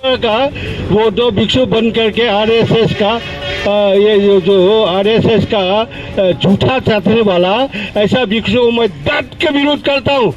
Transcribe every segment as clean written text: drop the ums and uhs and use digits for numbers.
का वो दो भिक्षु बन करके आरएसएस का ये जो आरएसएस का झूठा चाटने वाला ऐसा भिक्षु मैं डट के विरोध करता हूँ।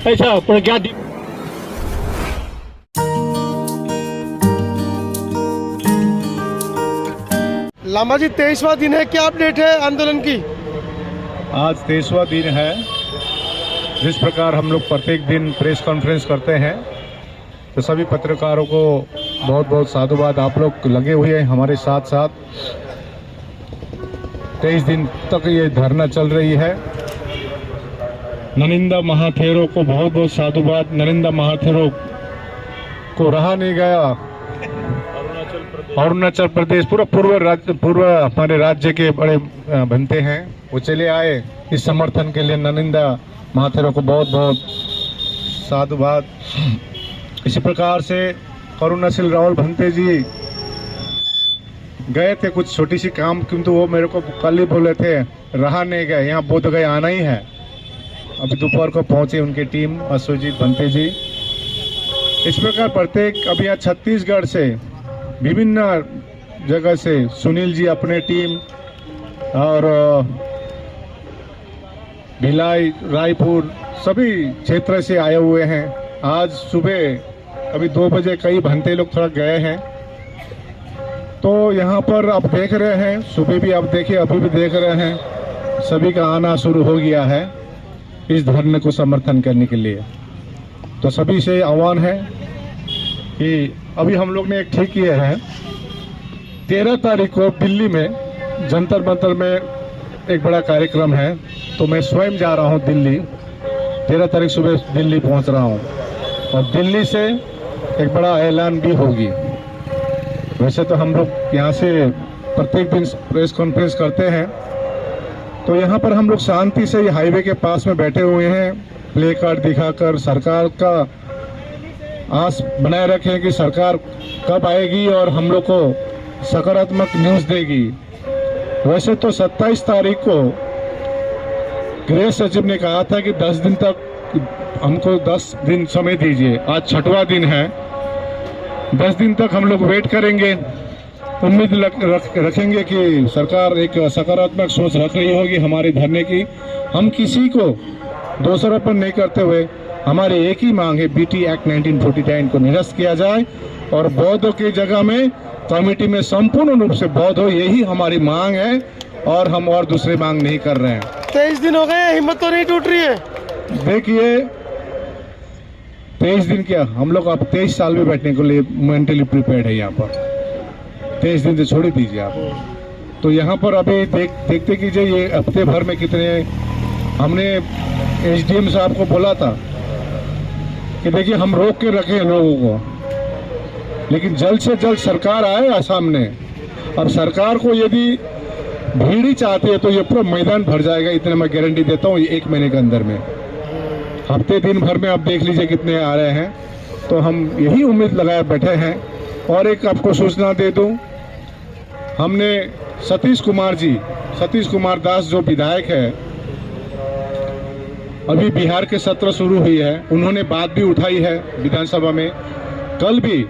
ऐसा प्रज्ञा लांबा जी 23वां दिन है, क्या अपडेट है आंदोलन की? आज 23वां दिन है। जिस प्रकार हम लोग प्रत्येक दिन प्रेस कॉन्फ्रेंस करते हैं तो सभी पत्रकारों को बहुत बहुत साधुवाद। आप लोग लगे हुए हैं हमारे साथ साथ। 23 दिन तक ये धरना चल रही है। नरिंदा महाथेरो को बहुत बहुत साधुवाद। नरिंदा महाथेरो को रहा नहीं गया। अरुणाचल प्रदेश पूर्व हमारे राज्य के बड़े बनते हैं, वो चले आए इस समर्थन के लिए। नरिंदा महाथेरो को बहुत बहुत साधुवाद। इसी प्रकार से करुणाशील राहुल भंते जी गए थे कुछ छोटी सी काम, किंतु वो मेरे को कल ही बोले थे रहा नहीं गए, यहाँ बोध गए आना ही है। अभी दोपहर को पहुंचे उनकी टीम, अशोकजीत भंते जी। इस प्रकार प्रत्येक अभी यहाँ छत्तीसगढ़ से विभिन्न जगह से सुनील जी अपने टीम और भिलाई, रायपुर सभी क्षेत्र से आए हुए हैं। आज सुबह अभी 2 बजे कई भंते लोग थोड़ा गए हैं। तो यहाँ पर आप देख रहे हैं, सुबह भी आप देखिए, अभी भी देख रहे हैं, सभी का आना शुरू हो गया है इस धरने को समर्थन करने के लिए। तो सभी से आह्वान है कि अभी हम लोग ने एक ठीक किया है, 13 तारीख को दिल्ली में जंतर मंतर में एक बड़ा कार्यक्रम है। तो मैं स्वयं जा रहा हूँ दिल्ली। 13 तारीख सुबह दिल्ली पहुँच रहा हूँ और दिल्ली से एक बड़ा ऐलान भी होगी। वैसे तो हम लोग यहाँ से प्रत्येक दिन प्रेस कॉन्फ्रेंस करते हैं, तो यहाँ पर हम लोग शांति से हाईवे के पास में बैठे हुए हैं, प्ले कार्ड दिखाकर सरकार का आस बनाए रखें कि सरकार कब आएगी और हम लोग को सकारात्मक न्यूज़ देगी। वैसे तो 27 तारीख को गृह सचिव ने कहा था कि 10 दिन तक हमको 10 दिन समय दीजिए। आज 6वां दिन है, 10 दिन तक हम लोग वेट करेंगे। उम्मीद रखेंगे कि सरकार एक सकारात्मक सोच रख रही होगी हमारे धरने की। हम किसी को दोषारोपण नहीं करते हुए हमारी एक ही मांग है, बीटी एक्ट 1949 को निरस्त किया जाए और बौद्धों की जगह में कमेटी में संपूर्ण रूप से बौद्ध हो, यही हमारी मांग है और हम और दूसरी मांग नहीं कर रहे हैं। 23 दिन हो गए, हिम्मत तो नहीं टूट रही है? देखिए 23 दिन क्या, हम लोग अब 23 साल में बैठने के लिए मेंटली प्रिपेयर्ड है यहाँ पर। 23 दिन से छोड़ दीजिए आप। तो यहाँ पर अभी देखते कीजिए ये हफ्ते भर में कितने, हमने एसडीएम साहब को बोला था कि देखिए हम रोक के रखे लोगों को, लेकिन जल्द से जल्द सरकार आए सामने। अब सरकार को यदि भीड़ ही चाहती है तो ये पूरा मैदान भर जाएगा, इतने मैं गारंटी देता हूँ 1 महीने के अंदर में। हफ्ते दिन भर में आप देख लीजिए कितने आ रहे हैं। तो हम यही उम्मीद लगाए बैठे हैं। और एक आपको सूचना दे दूं, हमने सतीश कुमार दास जो विधायक है, अभी बिहार के सत्र शुरू हुई है, उन्होंने बात भी उठाई है विधानसभा में। कल भी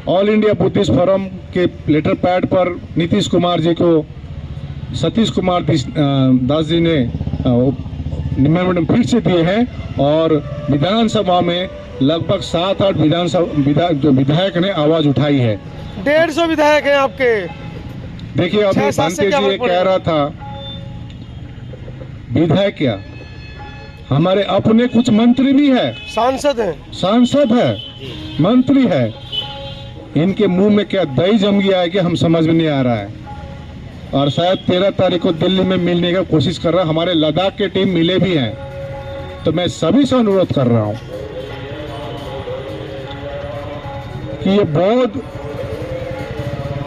ऑल इंडिया बुद्धिस्ट फोरम के लेटर पैड पर नीतीश कुमार जी को सतीश कुमार दास जी ने निमंत्रण फिर से दिए हैं और विधानसभा में लगभग 7-8 विधायक ने आवाज उठाई है। 150 विधायक हैं आपके। देखिए अभी भंते जी ये कह रहा था, विधायक क्या, हमारे अपने कुछ मंत्री भी है, सांसद है, मंत्री है। इनके मुंह में क्या दही जम गया है कि हम समझ में नहीं आ रहा है। और शायद 13 तारीख को दिल्ली में मिलने का कोशिश कर रहा है। हमारे लद्दाख के टीम मिले भी हैं। तो मैं सभी से अनुरोध कर रहा हूं कि ये बौद्ध,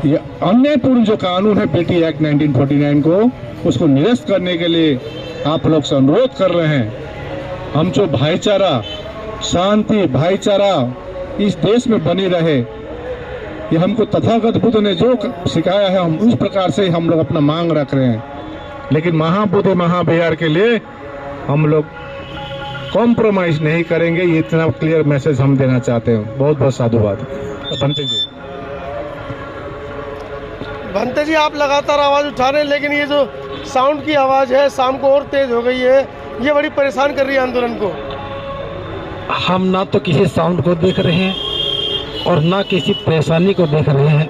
ये अन्यायपूर्ण जो कानून है बीटी एक्ट 1949 को, उसको निरस्त करने के लिए आप लोग से अनुरोध कर रहे हैं। हम जो भाईचारा, शांति, भाईचारा इस देश में बनी रहे, ये हमको तथागत बुद्ध ने जो सिखाया है, हम उस प्रकार से हम लोग अपना मांग रख रहे हैं। लेकिन महाबुद्ध महाविहार के लिए हम लोग कॉम्प्रोमाइज नहीं करेंगे, ये इतना क्लियर मैसेज हम देना चाहते हैं। बहुत बहुत साधुवाद। बनते जी। भंते जी, आप लगातार आवाज़ उठा रहे हैं, लेकिन ये जो साउंड की आवाज़ है शाम को और तेज़ हो गई है, ये बड़ी परेशान कर रही है आंदोलन को। हम ना तो किसी साउंड को देख रहे हैं और ना किसी परेशानी को देख रहे हैं।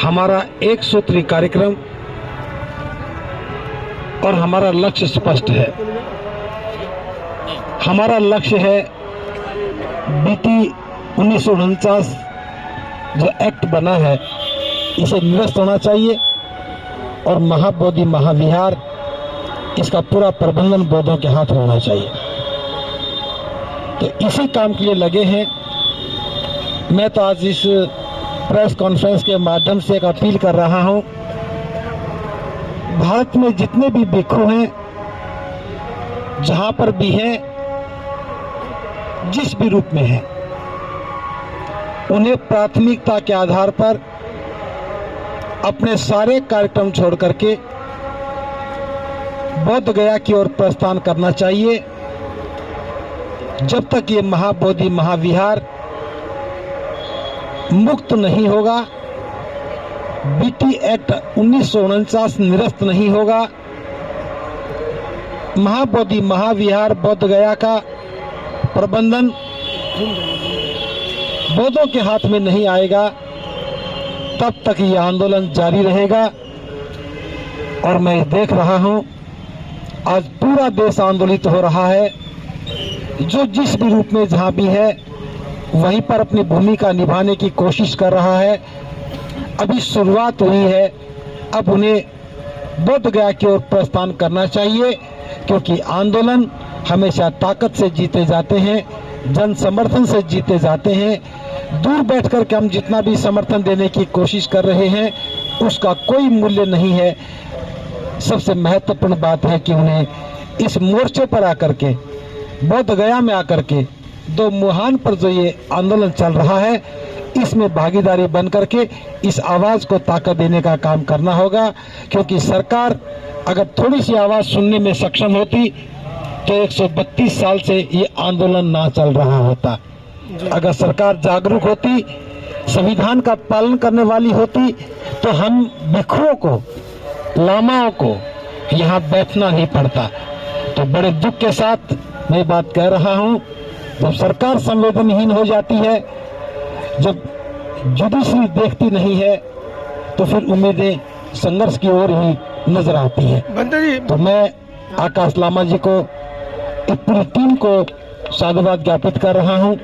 हमारा एक सूत्री कार्यक्रम और हमारा लक्ष्य स्पष्ट है। हमारा लक्ष्य है बीटी 1949 जो एक्ट बना है इसे निरस्त होना चाहिए और महाबोधि महाविहार इसका पूरा प्रबंधन बौद्धों के हाथ में होना चाहिए। तो इसी काम के लिए लगे हैं। मैं तो आज इस प्रेस कॉन्फ्रेंस के माध्यम से एक अपील कर रहा हूं, भारत में जितने भी भिक्षु हैं, जहां पर भी हैं, जिस भी रूप में हैं, उन्हें प्राथमिकता के आधार पर अपने सारे कार्यक्रम छोड़ करके बोध गया की ओर प्रस्थान करना चाहिए। जब तक ये महाबोधि महाविहार मुक्त नहीं होगा, बीटी एक्ट 1949 निरस्त नहीं होगा, महाबोधि महाविहार बोध गया का प्रबंधन बौद्धों के हाथ में नहीं आएगा, तब तक ये आंदोलन जारी रहेगा। और मैं देख रहा हूं आज पूरा देश आंदोलित हो रहा है। जो जिस भी रूप में जहां भी है वहीं पर अपनी भूमिका निभाने की कोशिश कर रहा है। अभी शुरुआत हुई है, अब उन्हें बोध गया की ओर प्रस्थान करना चाहिए, क्योंकि आंदोलन हमेशा ताकत से जीते जाते हैं, जन समर्थन से जीते जाते हैं। दूर बैठकर के हम जितना भी समर्थन देने की कोशिश कर रहे हैं उसका कोई मूल्य नहीं है। सबसे महत्वपूर्ण बात है कि उन्हें इस मोर्चे पर आकर के, बोध गया में आकर के, दो मुहान पर जो ये आंदोलन चल रहा है इसमें भागीदारी बन करके इस आवाज़ को ताकत देने का काम करना होगा। क्योंकि सरकार अगर थोड़ी सी आवाज़ सुनने में सक्षम होती तो 132 साल से ये आंदोलन ना चल रहा होता। अगर सरकार जागरूक होती, संविधान का पालन करने वाली होती, तो हम भिक्षुओं को, लामाओं को यहाँ बैठना नहीं पड़ता। तो बड़े दुख के साथ मैं बात कह रहा हूँ, जब सरकार संवेदनहीन हो जाती है, जब जुडिशरी देखती नहीं है, तो फिर उम्मीदें संघर्ष की ओर ही नजर आती है। भंते जी, तो मैं आकाश लामा जी को, इस पूरी टीम को साधुवाद ज्ञापित कर रहा हूँ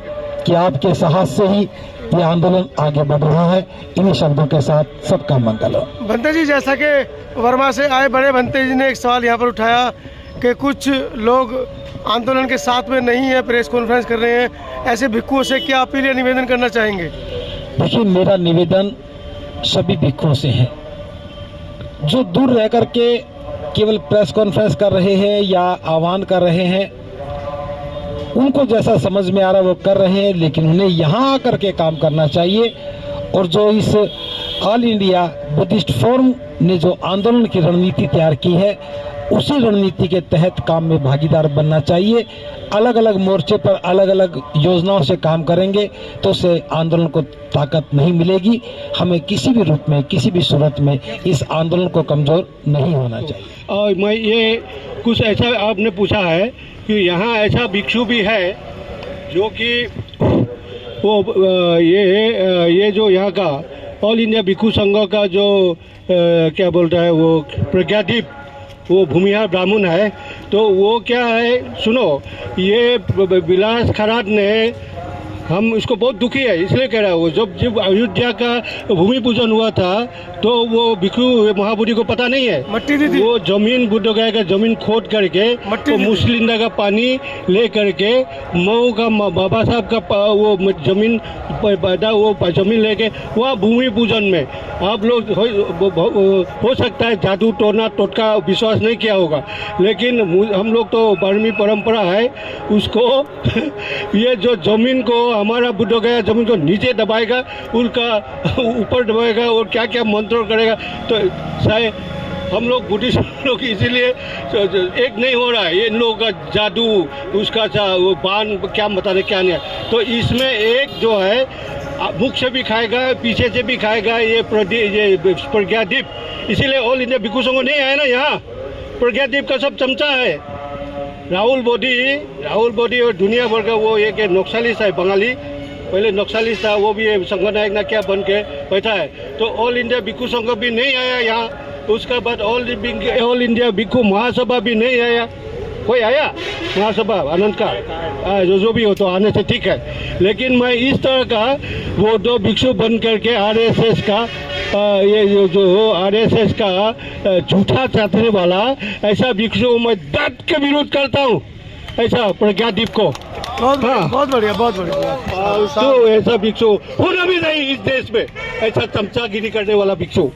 कि आपके साहस से ही ये आंदोलन आगे बढ़ रहा है। इन्हीं शब्दों के साथ सबका मंगल हो। भंते जी, जैसा कि वर्मा से आए बड़े भंते जी ने एक सवाल यहाँ पर उठाया कि कुछ लोग आंदोलन के साथ में नहीं है, प्रेस कॉन्फ्रेंस कर रहे हैं, ऐसे भिक्षुओं से क्या अपील या निवेदन करना चाहेंगे? देखिए, मेरा निवेदन सभी भिक्षुओं से है जो दूर रह करके केवल प्रेस कॉन्फ्रेंस कर रहे हैं या आह्वान कर रहे हैं। उनको जैसा समझ में आ रहा है वो कर रहे हैं, लेकिन उन्हें यहाँ आकर के काम करना चाहिए। और जो इस ऑल इंडिया बुद्धिस्ट फोरम ने जो आंदोलन की रणनीति तैयार की है, उसी रणनीति के तहत काम में भागीदार बनना चाहिए। अलग अलग मोर्चे पर अलग अलग योजनाओं से काम करेंगे तो उससे आंदोलन को ताकत नहीं मिलेगी। हमें किसी भी रूप में, किसी भी सूरत में इस आंदोलन को कमज़ोर नहीं होना चाहिए। और मैं ये कुछ ऐसा आपने पूछा है कि यहाँ ऐसा भिक्षु भी है जो कि वो ये जो यहाँ का ऑल इंडिया भिक्षु संघ का जो क्या बोलता है वो प्रज्ञादीप, वो भूमिहार ब्राह्मण है। तो वो क्या है, सुनो, ये विलास खराट ने, हम इसको बहुत दुखी है इसलिए कह रहा हूँ, जब अयोध्या का भूमि पूजन हुआ था तो वो भिक्षु महाबोधि को पता नहीं है, मट्टी दी थी। वो जमीन बुद्ध गया का जमीन खोद करके वो मुस्लिंदा का पानी ले करके मऊ का बाबा साहब का वो जमीन पैदा, वो जमीन लेके वहाँ भूमि पूजन में आप लोग हो सकता है जादू टोना टोटका विश्वास नहीं किया होगा, लेकिन हम लोग तो बर्मी परंपरा है उसको ये जो जमीन को हमारा बुद्ध गया जमीन को नीचे दबाएगा, उसका ऊपर दबाएगा और क्या क्या मंत्र करेगा। तो शायद हम लोग बुद्धिस्ट लोग इसीलिए एक नहीं हो रहा है, ये इन लोगों का जादू उसका वो बाण क्या बताने क्या नहीं है। तो इसमें एक जो है मुख से भी खाएगा, पीछे से भी खाएगा ये प्रज्ञादीप। इसीलिए ऑल इंडिया भिक्षु संघ नहीं आया ना यहाँ। प्रज्ञादीप का सब चमचा है। राहुल बोडी और दुनिया भर का वो एक नक्सलिस्ट है, बंगाली, पहले नक्सलिस्ट था, वो भी संघ नायक ना क्या बन के बैठा है। तो ऑल इंडिया भिक्षु संघ भी नहीं आया यहाँ। उसके बाद ऑल इंडिया भिक्षु महासभा भी नहीं आया। कोई आया महासभा आनंद का? जो भी हो तो आने से ठीक है, लेकिन मैं इस तरह का वो दो भिक्षु बन करके आरएसएस का ये जो आरएसएस का झूठा चाटने वाला ऐसा भिक्षु मैं डट के विरोध करता हूँ, ऐसा प्रज्ञादीप को। बहुत बढ़िया, बहुत बढ़िया। तो ऐसा भिक्षु होना भी नहीं इस देश में, ऐसा चमचागिरी करने वाला भिक्षु।